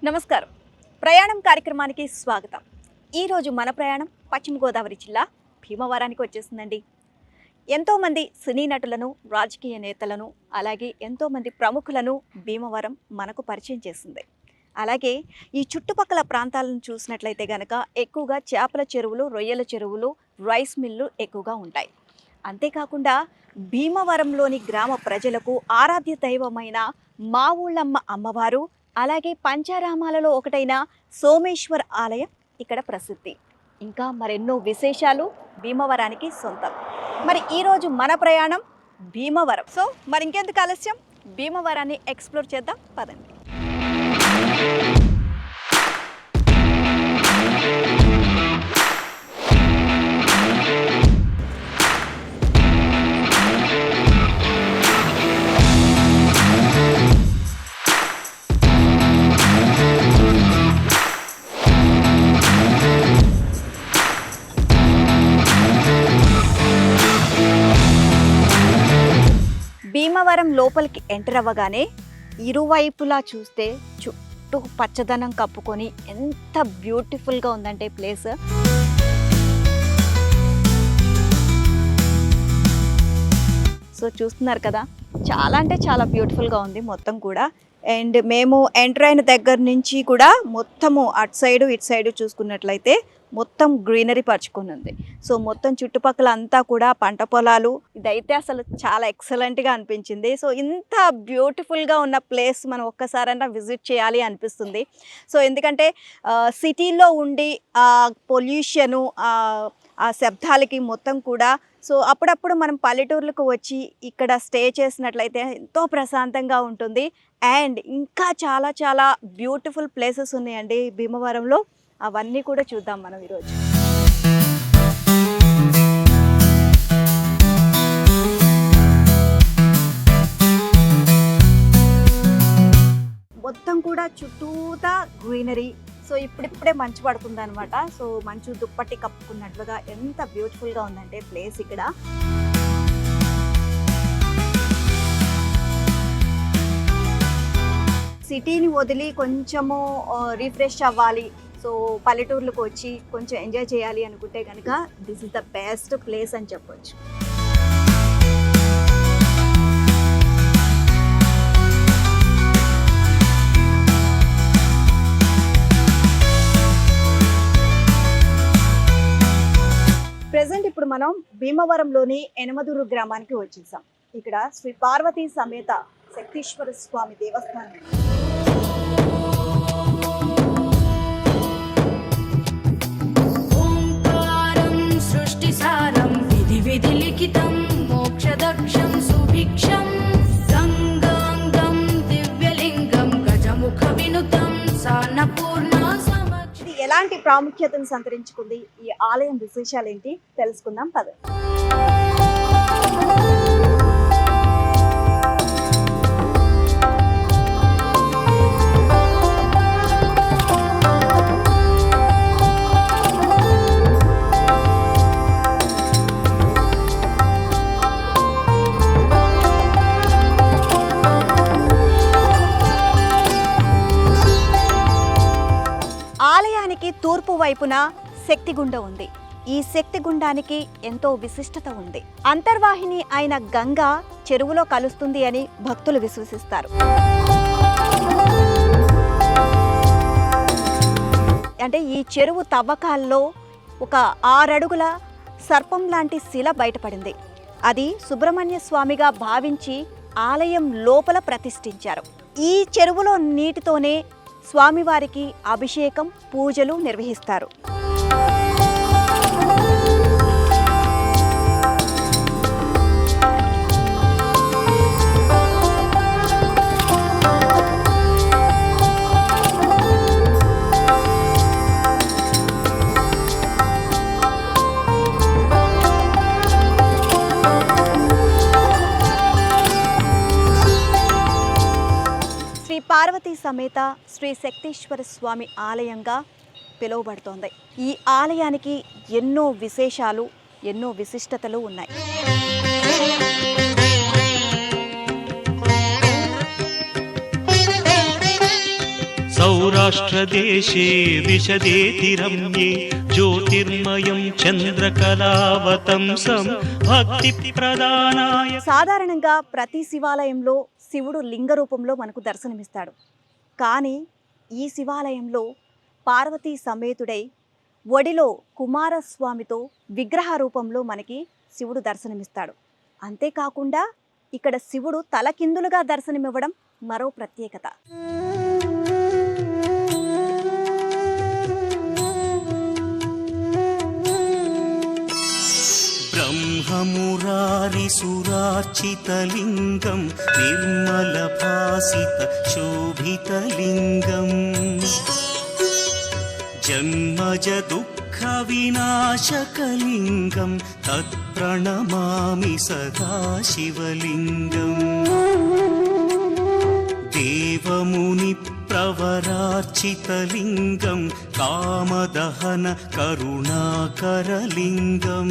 నమస్కారం. ప్రయాణం కార్యక్రమానికి స్వాగతం. ఈరోజు మన ప్రయాణం పశ్చిమ గోదావరి జిల్లా భీమవరానికి వచ్చేసిందండి. ఎంతోమంది సినీ నటులను, రాజకీయ నేతలను, అలాగే ఎంతోమంది ప్రముఖులను భీమవరం మనకు పరిచయం చేసింది. అలాగే ఈ చుట్టుపక్కల ప్రాంతాలను చూసినట్లయితే కనుక ఎక్కువగా చేపల చెరువులు, రొయ్యల చెరువులు, రైస్ మిల్లు ఎక్కువగా ఉంటాయి. అంతేకాకుండా భీమవరంలోని గ్రామ ప్రజలకు ఆరాధ్య దైవమైన మా ఊళ్ళమ్మ అమ్మవారు, అలాగే పంచారామాలలో ఒకటైన సోమేశ్వర్ ఆలయం ఇక్కడ ప్రసిద్ధి. ఇంకా మరెన్నో విశేషాలు భీమవరానికి సొంతం. మరి ఈరోజు మన ప్రయాణం భీమవరం. సో మరి ఇంకెందుకు ఆలస్యం, భీమవరాన్ని ఎక్స్ప్లోర్ చేద్దాం పదండి. భీమవరం లోపలికి ఎంటర్ అవ్వగానే ఇరువైపులా చూస్తే చుట్టూ పచ్చదనం కప్పుకొని ఎంత బ్యూటిఫుల్గా ఉందంటే ప్లేస్. సో చూస్తున్నారు కదా, చాలా అంటే చాలా బ్యూటిఫుల్గా ఉంది మొత్తం కూడా. అండ్ మేము ఎంటర్ అయిన దగ్గర నుంచి కూడా మొత్తము అటు సైడు ఇటు సైడు చూసుకున్నట్లయితే మొత్తం గ్రీనరీ పరుచుకొని ఉంది. సో మొత్తం చుట్టుపక్కల అంతా కూడా పంట పొలాలు. ఇదైతే అసలు చాలా ఎక్సలెంట్గా అనిపించింది. సో ఇంత బ్యూటిఫుల్గా ఉన్న ప్లేస్ మనం ఒక్కసారైనా విజిట్ చేయాలి అనిపిస్తుంది. సో ఎందుకంటే సిటీలో ఉండి పొల్యూషను, ఆ శబ్దాలకి మొత్తం కూడా, సో అప్పుడప్పుడు మనం పల్లెటూర్లకు వచ్చి ఇక్కడ స్టే చేసినట్లయితే ఎంతో ప్రశాంతంగా ఉంటుంది. అండ్ ఇంకా చాలా చాలా బ్యూటిఫుల్ ప్లేసెస్ ఉన్నాయండి భీమవరంలో. అవన్నీ కూడా చూద్దాం మనం ఈరోజు. మొత్తం కూడా చుట్టూతా గ్రీనరీ. సో ఇప్పుడిప్పుడే మంచు పడుతుంది అనమాట. సో మంచు దుప్పటి కప్పుకున్నట్లుగా ఎంత బ్యూటిఫుల్గా ఉందంటే ప్లేస్ ఇక్కడ. సిటీని వదిలి కొంచెము రిఫ్రెష్ అవ్వాలి, సో పల్లెటూర్లకు వచ్చి కొంచెం ఎంజాయ్ చేయాలి అనుకుంటే కనుక this is the best place అని చెప్పొచ్చు. ప్రెసెంట్ ఇప్పుడు మనం భీమవరంలోని ఎనమదూరు గ్రామానికి వచ్చేసాం. ఇక్కడ శ్రీ పార్వతీ సమేత శక్తీశ్వర స్వామి దేవస్థానం. ఓంకారం సృష్టిసారం విధి విధి లిఖితం మోక్షదక్షం సుభిక్షం గంగాంగం దివ్యలింగం గజముఖ వినుతం సాన్నపూర్ణ. ఇది ఎలాంటి ప్రాముఖ్యతను సంతరించుకుంది, ఈ ఆలయం విశేషాలు ఏంటి తెలుసుకుందాం పద. ఆలయానికి తూర్పు వైపున శక్తిగుండ ఉంది. ఈ శక్తిగుండానికి ఎంతో విశిష్టత ఉంది. అంతర్వాహిని అయిన గంగ చెరువులో కలుస్తుంది అని భక్తులు విశ్వసిస్తారు. అంటే ఈ చెరువు తవ్వకాల్లో ఒక 6 అడుగుల సర్పం లాంటి శిల బయటపడింది. అది సుబ్రహ్మణ్య స్వామిగా భావించి ఆలయం లోపల ప్రతిష్ఠించారు. ఈ చెరువులో నీటితోనే స్వామివారికి అభిషేకం, పూజలు నిర్వహిస్తారు. పార్వతీ సమేత శ్రీ శక్తీశ్వర స్వామి ఆలయంగా పిలువబడుతోంది. ఈ ఆలయానికి ఎన్నో విశేషాలు, ఎన్నో విశిష్టతలు ఉన్నాయి. సౌరాష్ట్రదేశే విశదేతిరమ్యే జ్యోతిర్మయం చంద్రకళావతంసం భక్తి ప్రదానాయ. సాధారణంగా ప్రతి శివాలయంలో శివుడు లింగ రూపంలో మనకు దర్శనమిస్తాడు. కానీ ఈ శివాలయంలో పార్వతీ సమేతుడై ఒడిలో కుమారస్వామితో విగ్రహ రూపంలో మనకి శివుడు దర్శనమిస్తాడు. అంతేకాకుండా ఇక్కడ శివుడు తలకిందులుగా దర్శనమివ్వడం మరో ప్రత్యేకత. బ్రహ్మమురారిసురార్చితలింగం నిర్మలభాసిత శోభితలింగం జన్మజ దుఃఖ వినాశకలింగం తత్ప్రణమామి సదా శివలింగం దేవముని ప్రవరార్చితలింగం కామదహన కరుణాకరలింగం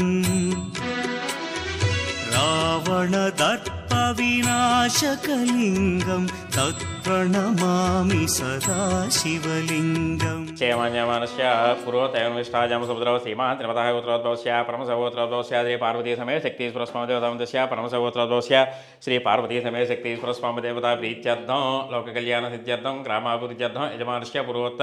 రావణదర్ప వినాశకలింగం తత్ప్రణమామి సదా శివలింగం. క్షేమాన్యమానస్య పూర్వతైర్విష్టాజామ సముద్రవ శ్రీమాన్ త్రిమతః గోత్రోద్భవస్య పరమసగోత్రోద్భవస్య శ్రీ పార్వతీ సమేత శక్తి స్వరస్వామదేవతామదస్య పరమసగోత్రోద్భవస్య శ్రీ పార్వతీ సమేత శక్తి స్వరస్వామదేవతా ప్రీత్యర్థం లోకకళ్యాణ సిద్ధ్యర్థం గ్రామాభివృద్ధ్యర్థం యజమానస్య పూర్వోత్త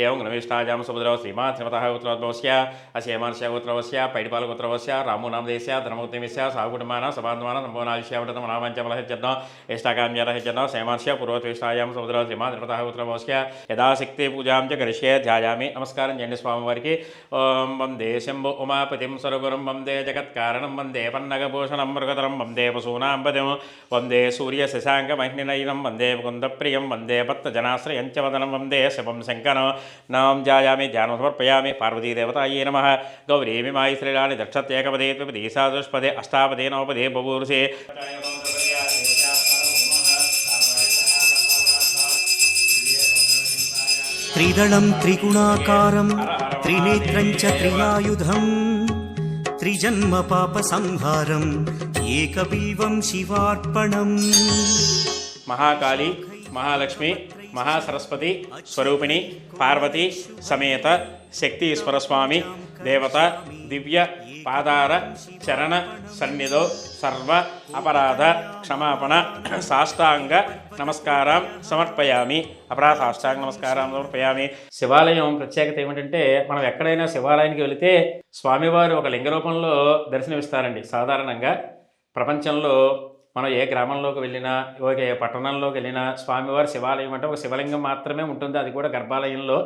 ఏం గణవిష్టాజామ సముద్రవ శ్రీమాన్ త్రిమతః గోత్రోద్భవస్య అస్యమానస్య గోత్రవస్య పైడిపాలగోత్రవస్య రామోనామదేశ ధర్మముక్తిమిస్య సాగుకుటుంబాన సమాధమాన సంభవనాదిశ్యావటం నామంచమలహిత్యర్థం ఇష్టాకామ్యరహిత్యర్థం సేమానస్య పూర్వత్విష్టాయామ సముద్రవ శ్రీమాన్ త్రిమతః గోత్రవస్య యథాశక్తి పూజాం చ కరిష్యే ధ్యాయామి. నమస్కారం చేయండి స్వామివారికి. ఓం వందే శంభో ఉమాపతిం సర్వగురుం వందే జగత్కారణం వందే పన్నగభూషణం మృగతరం వందే పశూనాం పదం వందే సూర్య శశాంకమహ్నినయనం వందే ముకుందప్రియం వందే భక్తజనాశ్రయం చ వదనం వందే శివం శంకరం నాం ధ్యాయామి ధ్యానం సమర్పయామి. పార్వతీదేవతాయే నమః. గౌరీమిమాయి శ్రీలాని దక్షత్యేకపదే ద్విపదే సాదుష్పదే అష్టాపదే నవపదే బభూర్షే. త్రిదళం త్రిగుణాకారం త్రినేత్రం చ త్రియాయుధం త్రిజన్మ పాప సంహారం ఏకబిల్వం శివార్పణం. మహాకాళి, మహాలక్ష్మి, మహాసరస్వతి స్వరూపిణి పార్వతి సమేత శక్తి స్వరస్వామి దేవత దివ్య పాదార చరణ సన్నిధో సర్వ అపరాధ క్షమాపణ సాష్టాంగ నమస్కారం సమర్పయామి. సాష్టాంగ నమస్కారం సమర్పయామి. శివాలయం ప్రత్యేకత ఏమిటంటే, మనం ఎక్కడైనా శివాలయానికి వెళితే స్వామివారు ఒక లింగ రూపంలో దర్శనమిస్తారండి. సాధారణంగా ప్రపంచంలో మనం ఏ గ్రామంలోకి వెళ్ళినా ఏ పట్టణంలోకి వెళ్ళినా స్వామివారి శివాలయం అంటే ఒక శివలింగం మాత్రమే ఉంటుంది. అది కూడా గర్భాలయంలో.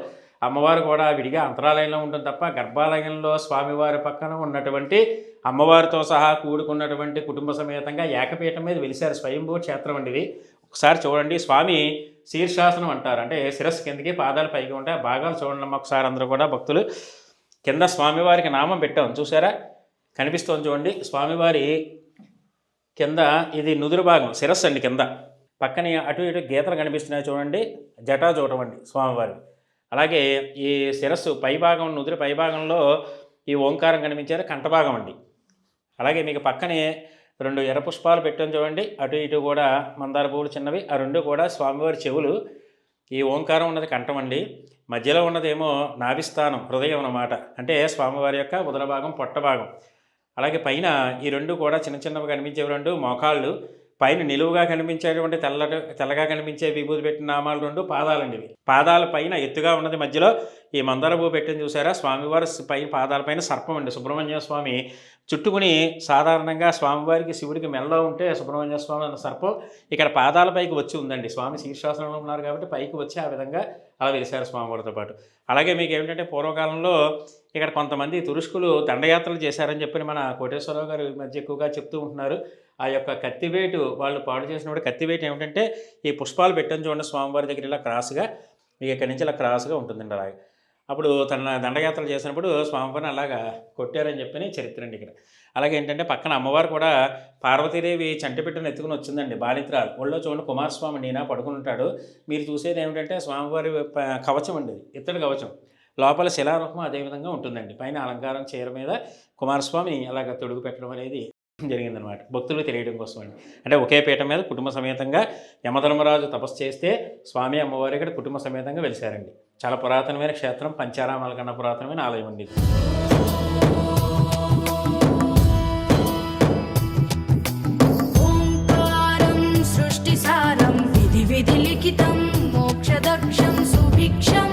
అమ్మవారు కూడా విడిగా అంతరాలయంలో ఉంటుంది తప్ప గర్భాలయంలో స్వామివారి పక్కన ఉన్నటువంటి అమ్మవారితో సహా కూడుకున్నటువంటి కుటుంబ సమేతంగా ఏకపీఠం మీద వెలిశారు. స్వయంభూ క్షేత్రం అండి ఇది. ఒకసారి చూడండి. స్వామి శీర్షాసనం అంటారు. అంటే శిరస్సు కిందకి పాదాలు పైకి ఉంటాయి. భాగాలు చూడండి ఒకసారి అందరూ కూడా భక్తులు. కింద స్వామివారికి నామం పెట్టాం చూసారా, కనిపిస్తోంది చూడండి. స్వామివారి కింద ఇది నుదురు భాగం శిరస్సు అండి. కింద పక్కనే అటు ఇటు గీతలు కనిపిస్తున్నాయి చూడండి, జటా చూడటం అండి స్వామివారి. అలాగే ఈ శిరస్సు పైభాగం నుదురు పైభాగంలో ఈ ఓంకారం కనిపించారు, కంఠభాగం అండి. అలాగే మీకు పక్కనే 2 ఎర్ర పుష్పాలు పెట్టాం చూడండి, అటు ఇటు కూడా మందార పువ్వులు చిన్నవి. ఆ 2 కూడా స్వామివారి చెవులు. ఈ ఓంకారం ఉన్నది కంఠం అండి. మధ్యలో ఉన్నదేమో నాభిస్థానం, హృదయం అన్నమాట. అంటే స్వామివారి యొక్క ఉదర భాగం, పొట్ట భాగం. అలాగే పైన ఈ 2 కూడా చిన్న చిన్నవి కనిపించే 2 మోకాళ్ళు. పైన నిలువుగా కనిపించేటువంటి తెల్లగా కనిపించే విభూతి పెట్టిన నామాలు 2 పాదాలండి. ఇవి పాదాల పైన ఎత్తుగా ఉన్నది మధ్యలో ఈ మందార పువ్వు పెట్టింది చూసారా. స్వామివారి పైన పాదాలపైన సర్పం అండి. సుబ్రహ్మణ్య స్వామి చుట్టుకుని సాధారణంగా స్వామివారికి శివుడికి మెల్లో ఉంటే సుబ్రహ్మణ్య స్వామి అన్న సర్పం ఇక్కడ పాదాలపైకి వచ్చి ఉందండి. స్వామి శీర్షాసనంలో ఉన్నారు కాబట్టి పైకి వచ్చి ఆ విధంగా అలా వెలిశారు స్వామివారితో పాటు. అలాగే మీకు ఏమిటంటే పూర్వకాలంలో ఇక్కడ కొంతమంది తురుష్కులు దండయాత్రలు చేశారని చెప్పి మన కోటేశ్వరరావు గారు ఈ మధ్య ఎక్కువగా చెప్తూ ఉంటున్నారు. ఆ యొక్క కత్తివేటు వాళ్ళు పాడు చేసినప్పుడు కత్తివేటు ఏమిటంటే ఈ పుష్పాలు పెట్టని చూడండి స్వామివారి దగ్గర ఇలా క్రాస్గా మీకు ఇక్కడి నుంచి ఇలా క్రాస్గా ఉంటుందండి. అలాగే అప్పుడు తన దండయాత్రలు చేసినప్పుడు స్వామివారిని అలాగా కొట్టారని చెప్పని చరిత్ర అండి ఇక్కడ. అలాగే ఏంటంటే పక్కన అమ్మవారు కూడా పార్వతీదేవి చంటిపెట్టును ఎత్తుకుని వచ్చిందండి. బాలింత్రాలు ఒళ్ళో చూడండి కుమారస్వామి నేనా పడుకుని ఉంటాడు. మీరు చూసేది ఏమిటంటే స్వామివారి కవచం అండి, ఇత్తడి కవచం. లోపల శిలారూపం అదేవిధంగా ఉంటుందండి. పైన అలంకారం చీర మీద కుమారస్వామి అలాగ తొడుగు పెట్టడం అనేది జరిగిందనమాట, భక్తులు తెలియడం కోసం అండి. అంటే ఒకే పీఠం మీద కుటుంబ సమేతంగా యమధర్మరాజు తపస్సు చేస్తే స్వామి అమ్మవారి ఇక్కడ కుటుంబ సమేతంగా వెలిశారండి. చాలా పురాతనమైన క్షేత్రం, పంచారామాల కన్నా పురాతనమైన ఆలయం అండి ఇది. ఓంకారం సృష్టిసారం విధి విధి లిఖితం మోక్షదక్షం సుభిక్షం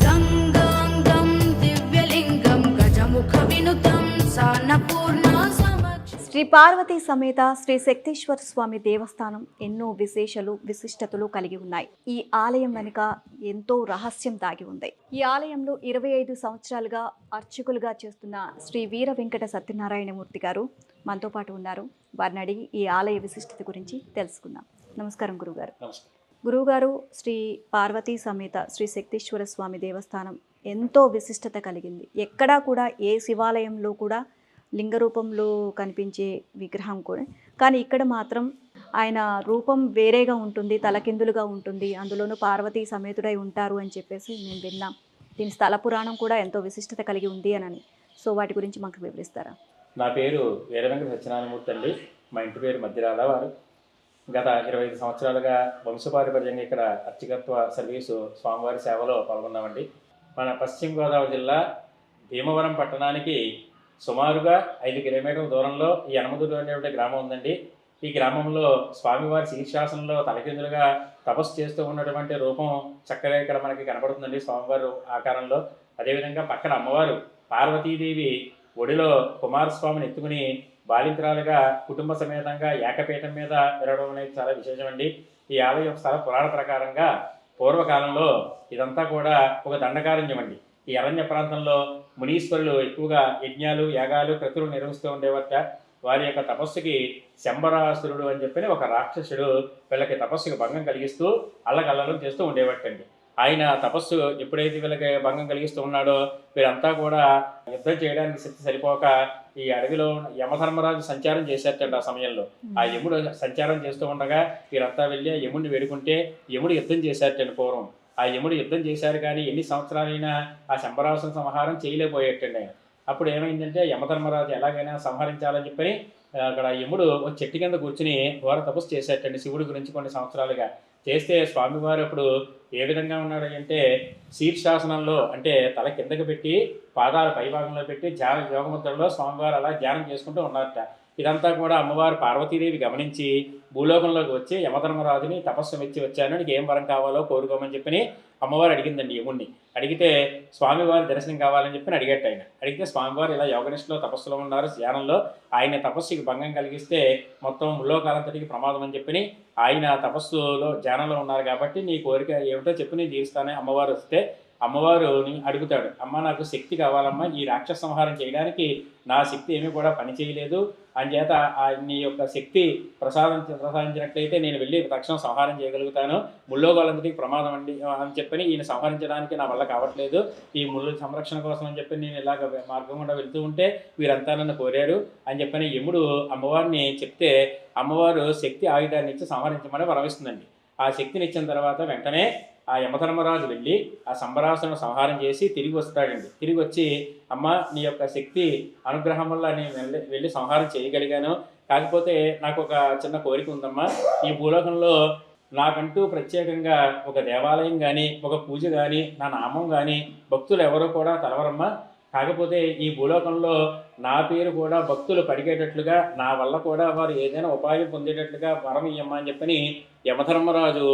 గంగాంగం దివ్యలింగం గజముఖ వినుతం సాన్నపూర్ణ సమక్షం. శ్రీ పార్వతీ సమేత శ్రీ శక్తేశ్వర స్వామి దేవస్థానం ఎన్నో విశిష్టతలు కలిగి ఉన్నాయి. ఈ ఆలయం వెనుక ఎంతో రహస్యం దాగి ఉంది. ఈ ఆలయంలో 25 సంవత్సరాలుగా అర్చకులుగా చేస్తున్న శ్రీ వీర వెంకట సత్యనారాయణమూర్తి గారు మనతో పాటు ఉన్నారు. వారిని అడిగి ఈ ఆలయ విశిష్టత గురించి తెలుసుకుందాం. నమస్కారం గురుగారు. నమస్కారం. గురువుగారు, శ్రీ పార్వతీ సమేత శ్రీ శక్తేశ్వర స్వామి దేవస్థానం ఎంతో విశిష్టత కలిగింది. ఎక్కడా కూడా ఏ శివాలయంలో కూడా లింగ రూపంలో కనిపించే విగ్రహం కూడా, కానీ ఇక్కడ మాత్రం ఆయన రూపం వేరేగా ఉంటుంది, తలకిందులుగా ఉంటుంది, అందులోనూ పార్వతీ సమేతుడై ఉంటారు అని చెప్పేసి నేను విన్నాం. దీని స్థల పురాణం కూడా ఎంతో విశిష్టత కలిగి ఉంది అని. సో వాటి గురించి మాకు వివరిస్తారా? నా పేరు వీర వెంకట సత్యనారాయణమూర్తి అండి. మా ఇంటి పేరు మధ్యరాల. వారు గత 25 సంవత్సరాలుగా వంశపారంపర్యంగా ఇక్కడ అర్చకత్వ సర్వీసు స్వామివారి సేవలో పాల్గొన్నామండి. మన పశ్చిమ గోదావరి జిల్లా భీమవరం పట్టణానికి సుమారుగా 5 కిలోమీటర్ల దూరంలో ఈ యనమదురు అనేటువంటి గ్రామం ఉందండి. ఈ గ్రామంలో స్వామివారి శీర్షాసనంలో తలకిందులుగా తపస్సు చేస్తూ ఉన్నటువంటి రూపం చక్కగా ఇక్కడ మనకి కనబడుతుందండి స్వామివారు ఆకారంలో. అదేవిధంగా పక్కన అమ్మవారు పార్వతీదేవి ఒడిలో కుమారస్వామిని ఎత్తుకుని బాలింతరాలుగా కుటుంబ సమేతంగా ఏకపీఠం మీద విరవడం అనేది చాలా విశేషమండి. ఈ ఆలయం స్థల పురాణ ప్రకారంగా పూర్వకాలంలో ఇదంతా కూడా ఒక దండకారణ్యం అండి. ఈ అరణ్య ప్రాంతంలో మునీశ్వరులు ఎక్కువగా యజ్ఞాలు, యాగాలు, క్రతులు నిర్వహిస్తూ ఉండేవట. వారి యొక్క తపస్సుకి శంబరాసురుడు అని చెప్పి ఒక రాక్షసుడు వీళ్ళకి తపస్సుకి భంగం కలిగిస్తూ అల్లకల్లలం చేస్తూ ఉండేవటండి. ఆయన తపస్సు ఎప్పుడైతే వీళ్ళకి భంగం కలిగిస్తూ ఉన్నాడో వీరంతా కూడా యుద్ధం చేయడానికి శక్తి సరిపోక ఈ అడవిలో యమధర్మరాజు సంచారం చేసేటండి. ఆ సమయంలో ఆ యముడు సంచారం చేస్తూ ఉండగా వీరంతా వెళ్ళి యముడిని వేడుకుంటే యముడు యుద్ధం చేశారటండి. పూర్వం ఆ యముడు యుద్ధం చేశారు, కానీ ఎన్ని సంవత్సరాలైనా ఆ శంబరాసుని సంహారం చేయలేకపోయేటండి ఆయన. అప్పుడు ఏమైందంటే యమధర్మరాజు ఎలాగైనా సంహరించాలని చెప్పని అక్కడ యముడు ఒక చెట్టు కింద కూర్చుని ఘోర తపస్సు చేసేటండి శివుడి గురించి కొన్ని సంవత్సరాలుగా. చేస్తే స్వామివారు అప్పుడు ఏ విధంగా ఉన్నాడు అంటే శీర్షాసనంలో, అంటే తల కిందకి పెట్టి పాదాల పైభాగంలో పెట్టి ధ్యాన యోగముద్రలో స్వామివారు అలా ధ్యానం చేసుకుంటూ ఉన్నారట. ఇదంతా కూడా అమ్మవారు పార్వతీదేవి గమనించి భూలోకంలోకి వచ్చి యమధర్మరాజుని తపస్సు మెచ్చి వచ్చాను, నీకు ఏం వరం కావాలో కోరుకోమని చెప్పని అమ్మవారు అడిగిందండి యముడిని. అడిగితే స్వామివారి దర్శనం కావాలని చెప్పి అడిగట్టు ఆయన. అడిగితే స్వామివారు ఇలా యోగనిష్టలో తపస్సులో ఉన్నారు, ధ్యానంలో ఆయన తపస్సుకి భంగం కలిగిస్తే మొత్తం ముల్లోకాలంతటికి ప్రమాదం అని చెప్పి ఆయన తపస్సులో ధ్యానంలో ఉన్నారు కాబట్టి నీ కోరిక ఏమిటో చెప్పి నేను తీరుస్తానని అమ్మవారు వస్తే అమ్మవారుని అడుగుతాడు, అమ్మ నాకు శక్తి కావాలమ్మా, ఈ రాక్షస సంహారం చేయడానికి నా శక్తి ఏమీ కూడా పని చేయలేదు, అంచేత నీ యొక్క శక్తి ప్రసాదించినట్లయితే నేను వెళ్ళి తక్షణం సంహారం చేయగలుగుతాను, ముల్లోకాలంతటికి ప్రమాదం అండి అని చెప్పని ఈయన సంహరించడానికి నా వల్ల కావట్లేదు, ఈ ముళ్ళు సంరక్షణ కోసం అని చెప్పి నేను ఇలాగ మార్గం గుండా వెళ్తూ ఉంటే వీరంతా నన్ను కోరారు అని చెప్పని యముడు అమ్మవారిని చెప్తే అమ్మవారు శక్తి ఆయుధాన్ని ఇచ్చి సంహరించమని వరమిస్తుందండి. ఆ శక్తిని ఇచ్చిన తర్వాత వెంటనే ఆ యమధర్మరాజు వెళ్ళి ఆ శంబరాసును సంహారం చేసి తిరిగి వస్తాడండి. తిరిగి వచ్చి అమ్మ నీ యొక్క శక్తి అనుగ్రహం వల్ల నేను వెళ్ళి సంహారం చేయగలిగాను, కాకపోతే నాకు ఒక చిన్న కోరిక ఉందమ్మా, ఈ భూలోకంలో నాకంటూ ప్రత్యేకంగా ఒక దేవాలయం కానీ ఒక పూజ కానీ నా నామం కానీ భక్తులు ఎవరో కూడా తలవరమ్మా, కాకపోతే ఈ భూలోకంలో నా పేరు కూడా భక్తులు పడిగేటట్లుగా నా వల్ల కూడా వారు ఏదైనా ఉపాయం పొందేటట్లుగా వరం ఇయ్యమ్మా అని చెప్పని యమధర్మరాజు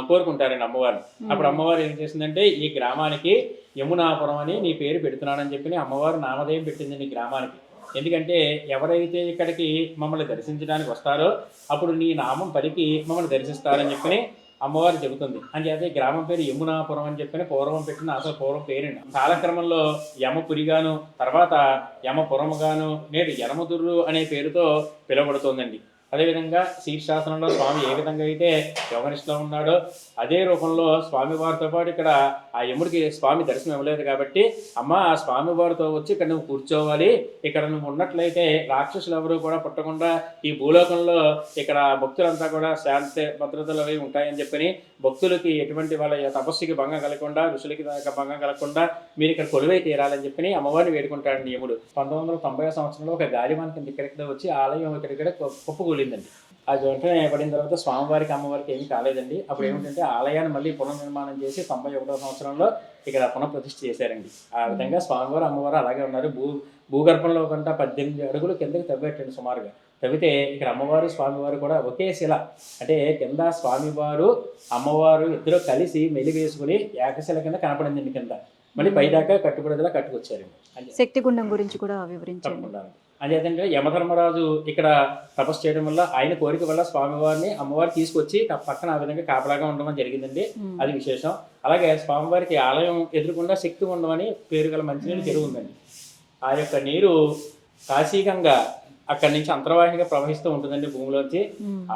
కోరుకుంటారండి అమ్మవారిని. అప్పుడు అమ్మవారు ఏం చేసిందంటే ఈ గ్రామానికి యమునాపురం అని నీ పేరు పెడుతున్నానని చెప్పి అమ్మవారు నామధేయం పెట్టింది నీ గ్రామానికి. ఎందుకంటే ఎవరైతే ఇక్కడికి మమ్మల్ని దర్శించడానికి వస్తారో అప్పుడు నీ నామం పలికి మమ్మల్ని దర్శిస్తారని చెప్పి అమ్మవారు చెబుతుంది. అని చేస్తే గ్రామం పేరు యమునాపురం అని చెప్పి పూర్వం పెట్టిన అసలు పూర్వం పేరండి. కాలక్రమంలో యమపురిగాను తర్వాత యమపురముగాను నేడు యనమదుర్రు అనే పేరుతో పిలువబడుతోందండి. అదేవిధంగా శీర్షాసనంలో స్వామి ఏ విధంగా అయితే యోగనిష్టలో ఉన్నాడో అదే రూపంలో స్వామివారితో పాటు ఇక్కడ ఆ యముడికి స్వామి దర్శనం ఇవ్వలేదు కాబట్టి అమ్మ ఆ స్వామివారితో వచ్చి ఇక్కడ నువ్వు కూర్చోవాలి, ఇక్కడ నువ్వు ఉన్నట్లయితే రాక్షసులు ఎవరు కూడా పుట్టకుండా ఈ భూలోకంలో ఇక్కడ భక్తులంతా కూడా శాంతి భద్రతలు అవి ఉంటాయని చెప్పని భక్తులకి ఎటువంటి వాళ్ళ తపస్సుకి భంగం కలగకుండా ఋషులకి భంగం కలగకుండా మీరు ఇక్కడ కొలువై తీరాలని చెప్పి అమ్మవారిని వేడుకుంటాడండి యముడు. 1990 సంవత్సరంలో ఒక గాలివాన్ కింద ఇక్కడికి వచ్చి ఆలయం ఇక్కడిక్కడ కుప్పకూలిందండి. అది వెంటనే పడిన తర్వాత స్వామివారికి అమ్మవారికి ఏమీ కాలేదండి. అప్పుడు ఏమిటంటే ఆలయాన్ని మళ్ళీ పునర్నిర్మాణం చేసి 91వ సంవత్సరంలో ఇక్కడ పునఃప్రతిష్ఠ చేశారండి. ఆ విధంగా స్వామివారు అమ్మవారు అలాగే ఉన్నారు. భూగర్భంలో కంటే 18 అడుగులు కిందకి తవ్వేటండి సుమారుగా. తవ్వితే ఇక్కడ అమ్మవారు స్వామివారు కూడా ఒకే శిల, అంటే కింద స్వామివారు అమ్మవారు ఇద్దరు కలిసి మెలివేసుకుని ఏకశిల కింద కనపడిందండి. కింద మళ్ళీ పైదాకా కట్టుబడిలా కట్టుకొచ్చారండి. శక్తి గుండం గురించి కూడా వివరించండి. అదేంటంటే యమధర్మరాజు ఇక్కడ తపస్సు చేయడం వల్ల ఆయన కోరిక వల్ల స్వామివారిని అమ్మవారు తీసుకొచ్చి పక్కన ఆ విధంగా కాపలాగా ఉండడం జరిగిందండి. అది విశేషం. అలాగే స్వామివారికి ఆలయం ఎదురుకుండా శక్తి ఉండమని పేరు గల మంచినీళ్ళు చెరువు ఉందండి. ఆ యొక్క నీరు కాశీగంగా అక్కడి నుంచి అంతర్వాహినిగా ప్రవహిస్తూ ఉంటుందండి భూమిలోంచి.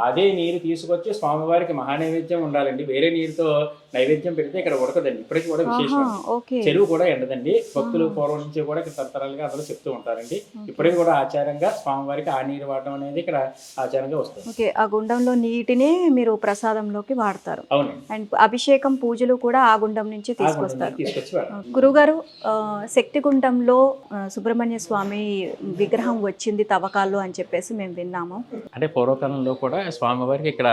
అదే నీరు తీసుకొచ్చి స్వామివారికి మహానైవేద్యం ఉండాలండి. వేరే నీరుతో నైవేద్యం పెడితే ఇక్కడ ఉడకదండి. ఇప్పటికీ కూడా విశేషం. చెరువు కూడా ఎండదండి. భక్తులు పూర్వం నుంచి కూడా ఇక్కడ తరతరాలుగా అందరూ చెప్తూ ఉంటారండి. ఇప్పటికీ కూడా ఆచారంగా స్వామివారికి ఆ నీరు వాడటం అనేది ఇక్కడ ఆచారంగా వస్తుంది. ఆ గుండంలో నీటిని మీరు ప్రసాదంలోకి వాడతారు. అవును. అండ్ అభిషేకం పూజలు కూడా ఆ గుండం నుంచి తీసుకొస్తారు. తీసుకొచ్చి గురుగారు, శక్తి గుండంలో సుబ్రహ్మణ్య స్వామి విగ్రహం వచ్చింది తవ్వకాల్లో అని చెప్పేసి మేము విన్నాము. అంటే పూర్వకాలంలో కూడా స్వామివారికి ఇక్కడ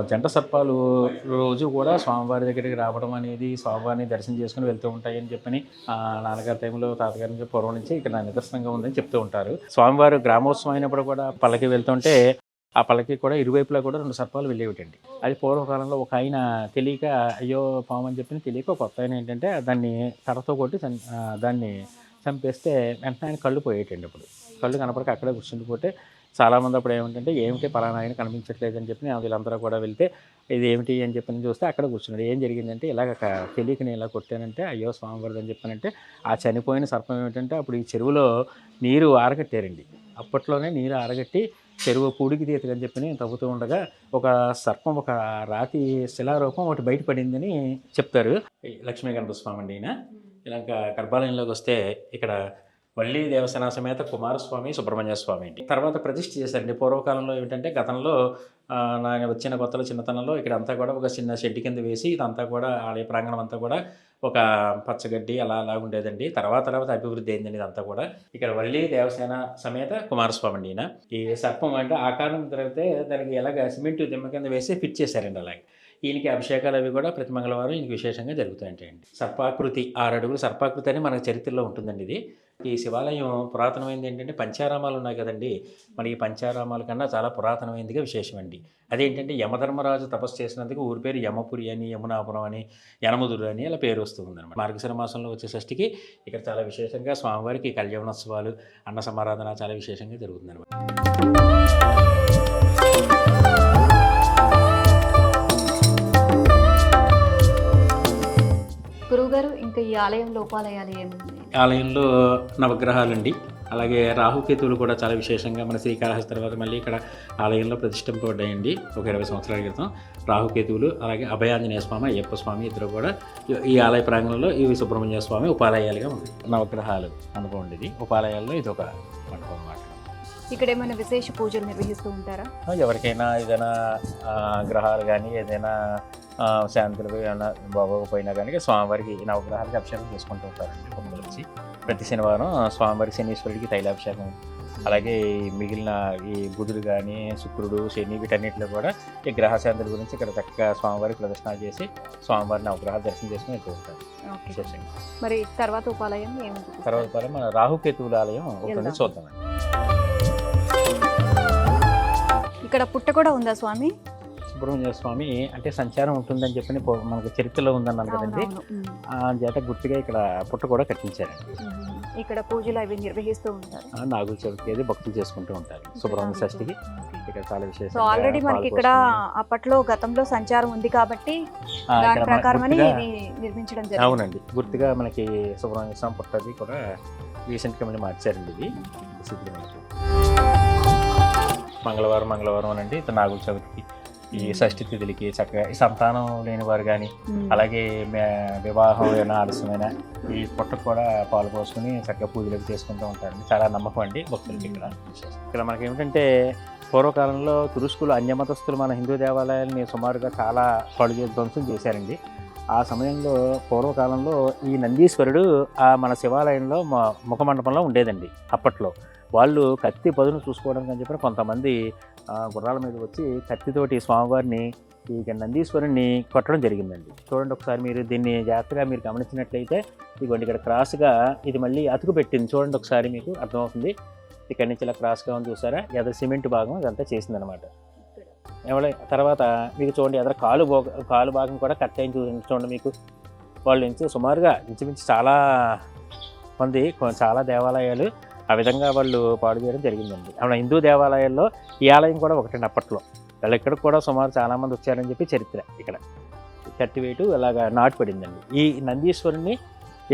జంట సర్పాలు రోజు కూడా స్వామివారి దగ్గరికి రావడం అనేది, స్వామివారిని దర్శనం చేసుకుని వెళ్తూ ఉంటాయని చెప్పని నాన్నగారి టైంలో తాతగారి నుంచి పూర్వం నుంచి ఇక్కడ నిదర్శనంగా ఉందని చెప్తూ ఉంటారు. స్వామివారు గ్రామోత్సవం అయినప్పుడు కూడా పల్లకి వెళ్తుంటే ఆ పల్లకి కూడా ఇరువైపులా కూడా 2 సర్పాలు వెళ్ళేవిటండి. అది పూర్వకాలంలో ఒక ఆయన తెలియక అయ్యో పాము అని చెప్పి తెలియక ఒక కొత్త ఆయన ఏంటంటే దాన్ని కర్రతో కొట్టి దాన్ని చంపేస్తే వెంటనే ఆయన కళ్ళు పోయేటండి. అప్పుడు కళ్ళు కనపడక అక్కడే కూర్చుండిపోతే చాలామంది అప్పుడు ఏమిటంటే ఏమిటి పలానా ఆయన కనిపించట్లేదని చెప్పి వీళ్ళందరూ కూడా వెళ్తే ఇది ఏమిటి అని చెప్పని చూస్తే అక్కడ కూర్చున్నాడు. ఏం జరిగిందంటే ఇలాగ తెలియక నేను ఇలా కొట్టానంటే అయ్యో స్వామివారిది అని చెప్పానంటే ఆ చనిపోయిన సర్పం ఏమిటంటే అప్పుడు ఈ చెరువులో నీరు ఆరగట్టారండి. అప్పట్లోనే నీరు ఆరగట్టి చెరువు పూడికి తీతని చెప్పి తవ్వుతూ ఉండగా ఒక సర్పం, ఒక రాతి శిలారూపం ఒకటి బయటపడిందని చెప్తారు. లక్ష్మీకాంత స్వామి అండి ఈయన. ఇలా గర్భాలయంలోకి వస్తే ఇక్కడ వల్లి దేవసేన సమేత కుమారస్వామి సుబ్రహ్మణ్య స్వామి అండి. తర్వాత ప్రతిష్ఠ చేశారండి. పూర్వకాలంలో ఏమిటంటే గతంలో నేను వచ్చిన కొత్తలో చిన్నతనంలో ఇక్కడ అంతా కూడా ఒక చిన్న షెడ్ కింద వేసి ఇదంతా కూడా ఆలయ ప్రాంగణం అంతా కూడా ఒక పచ్చగడ్డి అలా ఉండేదండి. తర్వాత అభివృద్ధి అయిందండి ఇదంతా కూడా. ఇక్కడ వల్లి దేవసేన సమేత కుమారస్వామి అండి ఈయన. ఈ సర్పం అంటే ఆకారం జరిగితే దానికి ఎలాగ సిమెంట్ దిమ్మ కింద వేసి ఫిట్ చేశారండి. అలాగే ఈయనకి అభిషేకాలు అవి కూడా ప్రతి మంగళవారం ఈయనకి విశేషంగా జరుగుతాయండి. సర్పాకృతి 6 అడుగులు సర్పాకృతి అని మనకు చరిత్రలో ఉంటుందండి. ఇది ఈ శివాలయం పురాతనమైనది ఏంటంటే పంచారామాలు ఉన్నాయి కదండి. మరి ఈ పంచారామాల కన్నా చాలా పురాతనమైనదిగా విశేషం అండి. అదేంటంటే యమధర్మరాజు తపస్సు చేసినందుకు ఊరి పేరు యమపురి అని, యమునాపురం అని, యనముదురు అని అలా పేరు వస్తూ ఉందన్నమాట. మార్గశిర మాసంలో వచ్చే షష్ఠికి ఇక్కడ చాలా విశేషంగా స్వామివారికి కళ్యాణోత్సవాలు, అన్న సమారాధన చాలా విశేషంగా జరుగుతుందన్నమాట. గురువుగారు, ఇంకా ఈ ఆలయం లోపాలయాలు ఏమున్నాయి? ఆలయంలో నవగ్రహాలండి, అలాగే రాహుకేతువులు కూడా చాలా విశేషంగా మన శ్రీకాళహస్తి తర్వాత మళ్ళీ ఇక్కడ ఆలయంలో ప్రతిష్ఠింపబడ్డాయండి. ఒక 20 సంవత్సరాల క్రితం రాహుకేతువులు, అలాగే అభయాంజనేయ స్వామి, అయ్యప్ప స్వామి ఇద్దరు కూడా ఈ ఆలయ ప్రాంగణంలో ఇవి సుబ్రహ్మణ్య స్వామి ఉపాలయాలుగా ఉంది. నవగ్రహాలు అనుకోండి. ఇది ఉపాలయాల్లో ఇది ఒక మండపం అన్నమాట. ఇక్కడ ఏమైనా విశేష పూజలు నిర్వహిస్తూ ఉంటారా? ఎవరికైనా ఏదైనా గ్రహాలు కానీ ఏదైనా శాంతులు ఏమైనా బాగోకపోయినా కానీ స్వామివారికి నవగ్రహాలకి అభిషేకం చేసుకుంటూ ఉంటారండి. కొందరు వచ్చి ప్రతి శనివారం స్వామివారికి శనీశ్వరుడికి తైలాభిషేకం, అలాగే మిగిలిన ఈ బుధుడు కానీ శుక్రుడు శని వీటన్నిటిలో కూడా ఈ గ్రహశాంతుల గురించి ఇక్కడ చక్కగా స్వామివారికి ప్రదర్శన చేసి స్వామివారిని నవగ్రహాలు దర్శనం చేసుకుని వెళ్తూ ఉంటారు విశేషంగా. మరి తర్వాత ఉపాలయం ఏముంటుంది? తర్వాత ఉపాలయం మన రాహుకేతువుల ఆలయం ఒకటి చూద్దామండి. ఇక్కడ పుట్ట కూడా ఉందా స్వామి? సుబ్రహ్మణ్య స్వామి అంటే సంచారం ఉంటుందని చెప్పి మనకు చరిత్రలో ఉందన్నాను కదండి. ఆ చేత గుర్తుగా ఇక్కడ పుట్ట కూడా కట్టించారండి. ఇక్కడ పూజలు అవి నిర్వహిస్తూ ఉంటారు. నాగుల చవితికి అది భక్తులు చేసుకుంటూ ఉంటారు. సుబ్రహ్మణ్య షష్ఠికి ఇక్కడ చాలా విశేషం. సో ఆల్రెడీ మనకి ఇక్కడ అప్పట్లో గతంలో సంచారం ఉంది కాబట్టి దాని ప్రకారమని ఇది నిర్మించడం జరిగింది. అవునండి, గుర్తుగా మనకి సుబ్రహ్మణ్య స్వామి పుట్టది కూడా రీసెంట్గా మళ్ళీ మార్చారండి. ఇది మంగళవారం అనండి నాగుల చవితికి ఈ షష్ఠి తిథులకి చక్కగా ఈ సంతానం లేని వారు కానీ అలాగే వివాహం ఏమైనా ఆలస్యమైన ఈ పుట్టకు కూడా పాలు పోసుకుని చక్కగా పూజలు చేసుకుంటూ ఉంటారండి. చాలా నమ్మకం అండి భక్తులకి. ఇక్కడ మనకి ఏమిటంటే పూర్వకాలంలో తురుష్కులు అన్యమతస్థులు మన హిందూ దేవాలయాల్ని సుమారుగా చాలా పాడు ధ్వంసం చేశారండి. ఆ సమయంలో పూర్వకాలంలో ఈ నందీశ్వరుడు మన శివాలయంలో ముఖమండపంలో ఉండేదండి. అప్పట్లో వాళ్ళు కత్తి పదును చూసుకోవడానికి అని చెప్పి కొంతమంది గుర్రాల మీద వచ్చి కత్తితోటి స్వామివారిని ఈ నందీశ్వరుని కొట్టడం జరిగిందండి. చూడండి ఒకసారి మీరు దీన్ని జాగ్రత్తగా మీరు గమనించినట్లయితే ఇదిగోండి ఇక్కడ క్రాస్గా ఇది మళ్ళీ అతుకు పెట్టింది. చూడండి ఒకసారి మీకు అర్థమవుతుంది. ఇక్కడి నుంచి ఇలా క్రాస్గా ఉంది చూసారా, ఎద సిమెంట్ భాగం ఇదంతా చేసిందనమాట. తర్వాత మీకు చూడండి ఎదర కాలు భాగం కూడా కట్ అయింది చూడండి మీకు. వాళ్ళు సుమారుగా ఇంచుమించు చాలా మంది చాలా దేవాలయాలు ఆ విధంగా వాళ్ళు పాడు చేయడం జరిగిందండి. మన హిందూ దేవాలయాల్లో ఈ ఆలయం కూడా ఒకటండి అప్పట్లో. వాళ్ళు ఇక్కడికి కూడా సుమారు చాలామంది వచ్చారని చెప్పి చరిత్ర. ఇక్కడ కట్టివేటు అలాగా నాటు పడిందండి. ఈ నందీశ్వరుని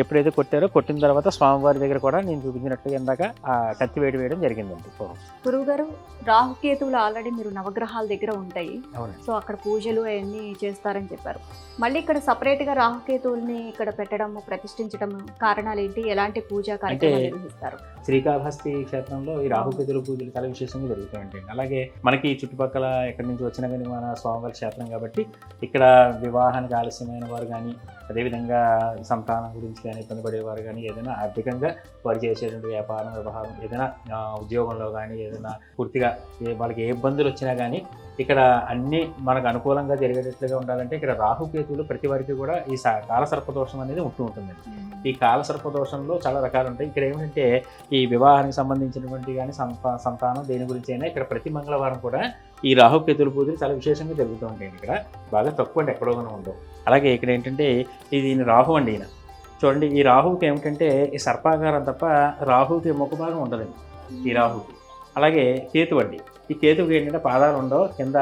ఎప్పుడైతే కొట్టిన తర్వాత స్వామివారి దగ్గర కూడా నేను చూపించినట్టుగా ఇందాక ఆ కత్తి వేయడం జరిగిందండి. గురువు గారు, రాహుకేతువులు ఆల్రెడీ మీరు నవగ్రహాల దగ్గర ఉంటాయి, సో అక్కడ పూజలు అవన్నీ చేస్తారని చెప్పారు. మళ్ళీ ఇక్కడ సపరేట్ గా రాహుకేతువుల్ని ఇక్కడ పెట్టడం ప్రతిష్ఠించడం కారణాలు ఏంటి? ఎలాంటి పూజా కార్యక్రమాలు నిర్వహిస్తారు? శ్రీకాళహస్తి క్షేత్రంలో ఈ రాహుకేతుల పూజలు చాలా విశేషంగా జరుగుతాయండి. అలాగే మనకి చుట్టుపక్కల ఎక్కడి నుంచి వచ్చినా కానీ మన స్వామివారి క్షేత్రం కాబట్టి ఇక్కడ వివాహానికి ఆలస్యమైన వారు కానీ, అదేవిధంగా సంతానం గురించి కానీ ఇబ్బంది పడేవారు కానీ, ఏదైనా ఆర్థికంగా వారు చేసేటువంటి వ్యాపారం వ్యవహారం ఏదైనా ఉద్యోగంలో కానీ ఏదైనా పూర్తిగా వాళ్ళకి ఏ ఇబ్బందులు వచ్చినా కానీ ఇక్కడ అన్ని మనకు అనుకూలంగా జరిగేటట్లుగా ఉండాలంటే ఇక్కడ రాహుకేతువులు ప్రతి వారికి కూడా ఈ కాలసర్పదోషం అనేది ఉంటుందండి. ఈ కాలసర్పదోషంలో చాలా రకాలు ఉంటాయి. ఇక్కడ ఏమిటంటే ఈ వివాహానికి సంబంధించినటువంటి కానీ సంతానం దేని గురించి అయినా ఇక్కడ ప్రతి మంగళవారం కూడా ఈ రాహుకేతువుల పూజలు చాలా విశేషంగా జరుగుతూ ఉంటాయండి. ఇక్కడ బాగా తక్కువ అంటే ఎక్కడో ఉండవు. అలాగే ఇక్కడ ఏంటంటే ఇది రాహు అండి. ఈయన చూడండి, ఈ రాహువుకి ఏమిటంటే ఈ సర్పాకారం తప్ప రాహువుకి ముఖభాగం ఉండదండి ఈ రాహువుకి. అలాగే కేతు అండి, ఈ కేతువుకి ఏంటంటే పాదాలు ఉండవు, కింద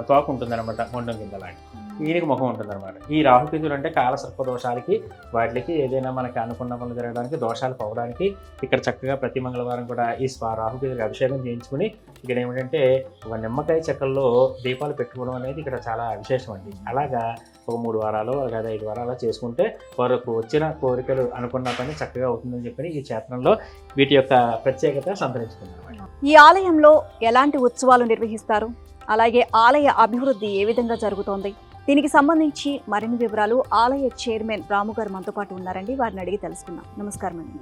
తోక ఉంటుంది అనమాట, మొండం కింద లాంటి. ఈయనకి ముఖం ఉంటుంది అనమాట. ఈ రాహుకేతువులు అంటే కాలసర్ప దోషాలకి వాటికి ఏదైనా మనకి అనుకున్న పనులు జరగడానికి దోషాలు పోవడానికి ఇక్కడ చక్కగా ప్రతి మంగళవారం కూడా ఈ రాహుకేతువుకి అభిషేకం చేయించుకుని ఇక్కడ ఏమిటంటే ఒక నిమ్మకాయ చెక్కల్లో దీపాలు పెట్టుకోవడం అనేది ఇక్కడ చాలా విశేషం అండి. అలాగా ఒక 3 వారాలు లేదా 5 వారాలు చేసుకుంటే వారికి వచ్చిన కోరికలు అనుకున్న పని చక్కగా అవుతుందని చెప్పి ఈ క్షేత్రంలో వీటి యొక్క ప్రత్యేకత సంతరించుకున్నారు. ఈ ఆలయంలో ఎలాంటి ఉత్సవాలు నిర్వహిస్తారు? అలాగే ఆలయ అభివృద్ధి ఏ విధంగా జరుగుతోంది? దీనికి సంబంధించి మరిన్ని వివరాలు ఆలయ చైర్మన్ రాము గారు మనతో పాటు ఉన్నారండి, వారిని అడిగి తెలుసుకుందాం. నమస్కారం అండి.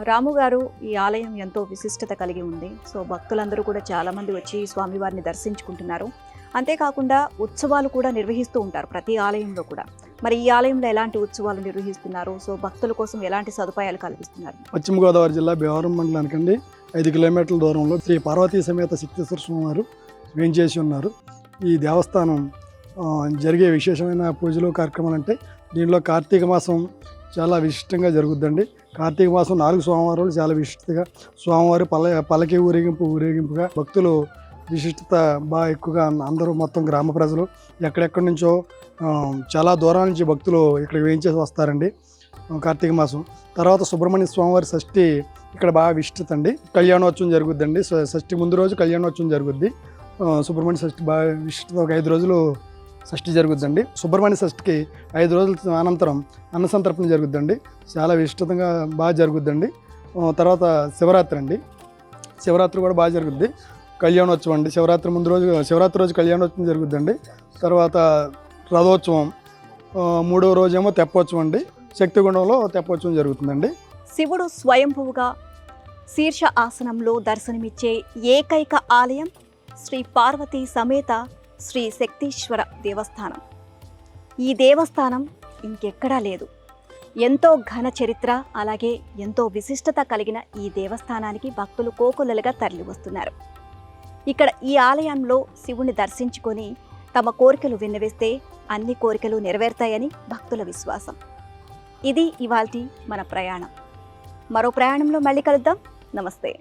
రాము గారు, ఈ ఆలయం ఎంతో విశిష్టత కలిగి ఉంది. సో భక్తులందరూ కూడా చాలామంది వచ్చి స్వామివారిని దర్శించుకుంటున్నారు. అంతేకాకుండా ఉత్సవాలు కూడా నిర్వహిస్తూ ఉంటారు ప్రతి ఆలయంలో కూడా. మరి ఈ ఆలయంలో ఎలాంటి ఉత్సవాలు నిర్వహిస్తున్నారు? సో భక్తుల కోసం ఎలాంటి సదుపాయాలు కల్పిస్తున్నారు? పశ్చిమ గోదావరి జిల్లా భీమవరం మండలానికండి 5 కిలోమీటర్ల దూరంలో శ్రీ పార్వతీ సమేత శక్తేశ్వర స్వామి వారు వేంచేసి ఉన్నారు. ఈ దేవస్థానం జరిగే విశేషమైన పూజలు కార్యక్రమాలు అంటే దీనిలో కార్తీక మాసం చాలా విశిష్టంగా జరుగుద్దండి. కార్తీక మాసం 4 సోమవారాలు చాలా విశిష్టతగా స్వామివారి పల్లకి ఊరేగింపుగా భక్తులు విశిష్టత బాగా ఎక్కువగా అందరూ మొత్తం గ్రామ ప్రజలు ఎక్కడెక్కడి నుంచో చాలా దూరం నుంచి భక్తులు ఇక్కడికి వేయించేసి వస్తారండి. కార్తీక మాసం తర్వాత సుబ్రహ్మణ్య స్వామివారి షష్ఠి ఇక్కడ బాగా విశిష్టత అండి. కళ్యాణోత్సవం జరుగుద్దండి. షష్ఠి ముందు రోజు కళ్యాణోత్సవం జరుగుద్ది. సుబ్రహ్మణ్య షష్ఠి బాగా విశిష్టత. ఒక 5 రోజులు షష్ఠి జరుగుద్దండి. సుబ్రహ్మణ్య షష్ఠికి 5 రోజుల అనంతరం అన్నసంతర్పణ జరుగుద్దండి. చాలా విశిష్టంగా బాగా జరుగుద్దండి. తర్వాత శివరాత్రి అండి, శివరాత్రి కూడా బాగా జరుగుద్ది. కళ్యాణోత్సవం అండి, శివరాత్రి రోజు కళ్యాణోత్సవం జరుగుద్దండి. తర్వాత రథోత్సవం, 3వ రోజేమో తెప్పోత్సవం అండి. శక్తిగుండంలో తెప్పోత్సవం జరుగుతుందండి. శివుడు స్వయంభువుగా శీర్ష ఆసనంలో దర్శనమిచ్చే ఏకైక ఆలయం శ్రీ పార్వతీ సమేత శ్రీ శక్తీశ్వర దేవస్థానం. ఈ దేవస్థానం ఇంకెక్కడా లేదు. ఎంతో ఘన చరిత్ర, అలాగే ఎంతో విశిష్టత కలిగిన ఈ దేవస్థానానికి భక్తులు కోకొల్లలుగా తరలి వస్తున్నారు. ఇక్కడ ఈ ఆలయంలో శివుని దర్శించుకొని తమ కోరికలు విన్నవిస్తే అన్ని కోరికలు నెరవేరుతాయని భక్తుల విశ్వాసం. ఇది ఇవాల్టి మన ప్రయాణం. మరో ప్రయాణంలో మళ్ళీ కలుద్దాం. నమస్తే.